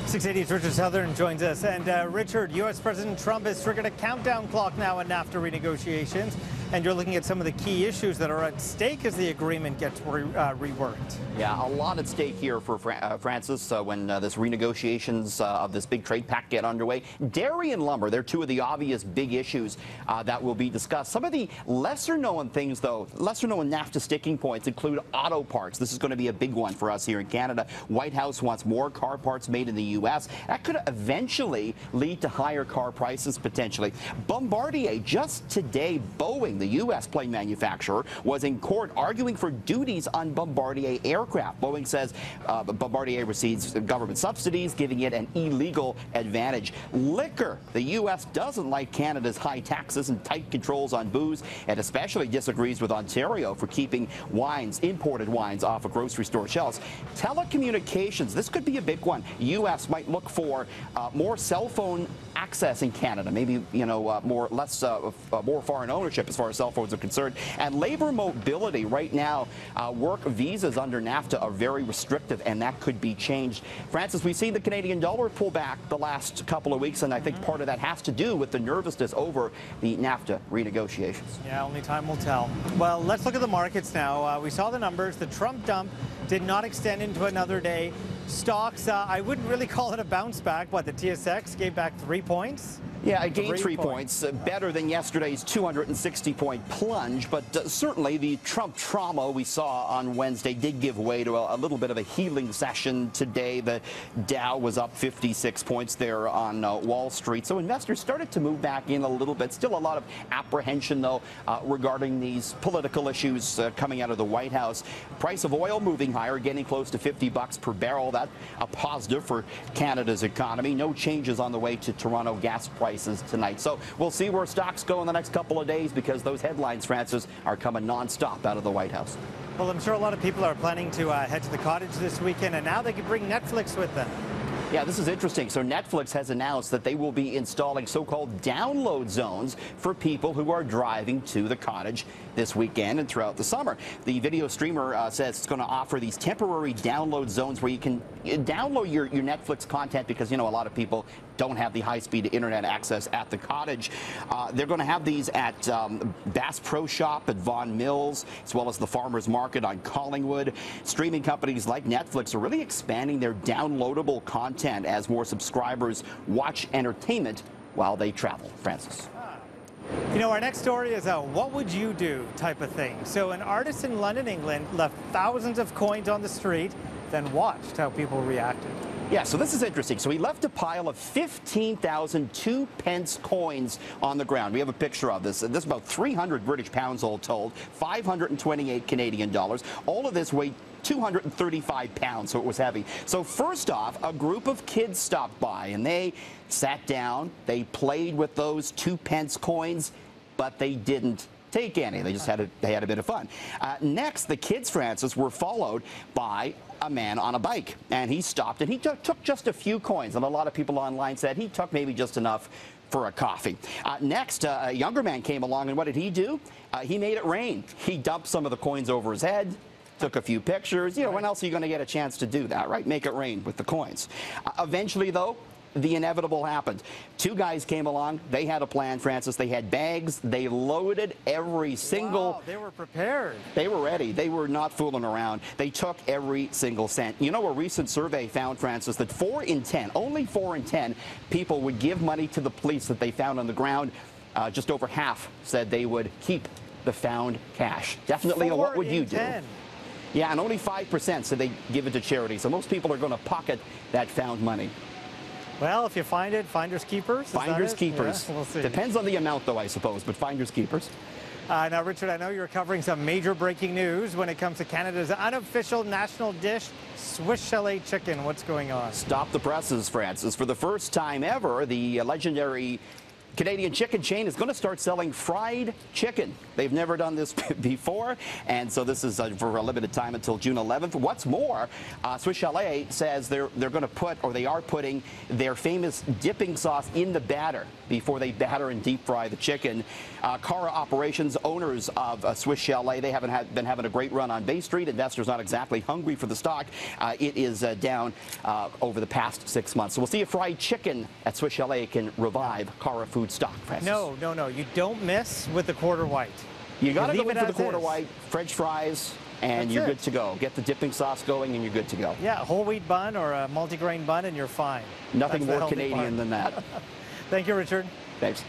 680's Richard Southern joins us. And Richard, U.S. President Trump has triggered a countdown clock now on NAFTA renegotiations. And you're looking at some of the key issues that are at stake as the agreement gets reworked. Yeah, a lot at stake here for Francis when this renegotiations of this big trade pact get underway. Dairy and lumber, they're two of the obvious big issues that will be discussed. Some of the lesser-known things, though, lesser-known NAFTA sticking points include auto parts. This is going to be a big one for us here in Canada. White House wants more car parts made in the U.S. That could eventually lead to higher car prices, potentially. Bombardier, just today, Boeing, the U.S. plane manufacturer, was in court arguing for duties on Bombardier aircraft. Boeing says Bombardier receives government subsidies, giving it an illegal advantage. Liquor. The U.S. doesn't like Canada's high taxes and tight controls on booze, and especially disagrees with Ontario for keeping wines, imported wines, off of grocery store shelves. Telecommunications. This could be a big one. U.S. might look for more cell phone access in Canada, maybe, you know, more foreign ownership as far as cell phones are concerned. And labor mobility right now, work visas under NAFTA are very restrictive, and that could be changed. Francis, we've seen the Canadian dollar pull back the last couple of weeks, and I think part of that has to do with the nervousness over the NAFTA renegotiations. Yeah, only time will tell. Well, let's look at the markets now. We saw the numbers. The Trump dump did not extend into another day. Stocks, I wouldn't really call it a bounce back. What, the TSX gave back 3 points? Yeah, it gained 3 points, better than yesterday's 260-point plunge, but certainly the Trump trauma we saw on Wednesday did give way to a little bit of a healing session today. The Dow was up 56 points there on Wall Street, so investors started to move back in a little bit. Still a lot of apprehension, though, regarding these political issues coming out of the White House. Price of oil moving higher, getting close to $50 per barrel. That's a positive for Canada's economy. No changes on the way to Toronto gas prices tonight. So we'll see where stocks go in the next couple of days, because those headlines, Francis, are coming nonstop out of the White House. Well, I'm sure a lot of people are planning to head to the cottage this weekend, and now they can bring Netflix with them. Yeah, this is interesting. So Netflix has announced that they will be installing so-called download zones for people who are driving to the cottage this weekend and throughout the summer. The video streamer says it's going to offer these temporary download zones where you can download your Netflix content, because, you know, a lot of people don't have the high-speed internet access at the cottage. They're going to have these at Bass Pro Shop at Vaughan Mills, as well as the Farmers Market on Collingwood. Streaming companies like Netflix are really expanding their downloadable content as more subscribers watch entertainment while they travel. Francis. You know, our next story is a what would you do type of thing. So an artist in London, England, left thousands of coins on the street, then watched how people reacted. Yeah, so this is interesting. So he left a pile of 15,000 2-pence coins on the ground. We have a picture of this. This is about 300 British pounds all told, 528 Canadian dollars. All of this weighed 235 pounds, so it was heavy. So first off, a group of kids stopped by, and they sat down. They played with those 2-pence coins, but they didn't take any. They just had a bit of fun. Next, the kids, Francis, were followed by a man on a bike, and he stopped, and he took just a few coins, and a lot of people online said he took maybe just enough for a coffee. Next, a younger man came along, and what did he do? He made it rain. He dumped some of the coins over his head, took a few pictures. You know, when else are you going to get a chance to do that, right? Make it rain with the coins. Eventually, though, the inevitable happened. Two guys came along. They had a plan, Francis. They had bags. They loaded every single... Wow, they were prepared. They were ready. They were not fooling around. They took every single cent. You know, a recent survey found, Francis, that 4 in 10, only 4 in 10 people would give money to the police that they found on the ground. Just over half said they would keep the found cash. Definitely a what would you do? 10. Yeah, and only 5% said they give it to charity. So most people are going to pocket that found money. Well, if you find it, finders keepers. Finders keepers. Yeah, we'll see. Depends on the amount, though, I suppose, but finders keepers. Now, Richard, I know you're covering some major breaking news when it comes to Canada's unofficial national dish, Swiss Chalet chicken. What's going on? Stop the presses, Francis. For the first time ever, the legendary Canadian chicken chain is going to start selling fried chicken. They've never done this before, and so this is for a limited time until June 11th. What's more, Swiss Chalet says they're going to put, or they are putting, their famous dipping sauce in the batter before they batter and deep fry the chicken. Cara Operations, owners of Swiss Chalet, they haven't been having a great run on Bay Street. Investors not exactly hungry for the stock. It is down over the past 6 months. So we'll see if fried chicken at Swiss Chalet can revive Cara food stock. Francis. No. You don't mess with the quarter white. You got to go leave in it for the as quarter is. white, French fries, and That's you're it. good to go. Get the dipping sauce going, and you're good to go. Yeah, whole wheat bun or a multigrain bun, and you're fine. Nothing That's the more healthy Canadian part. than that. Thank you, Richard. Thanks.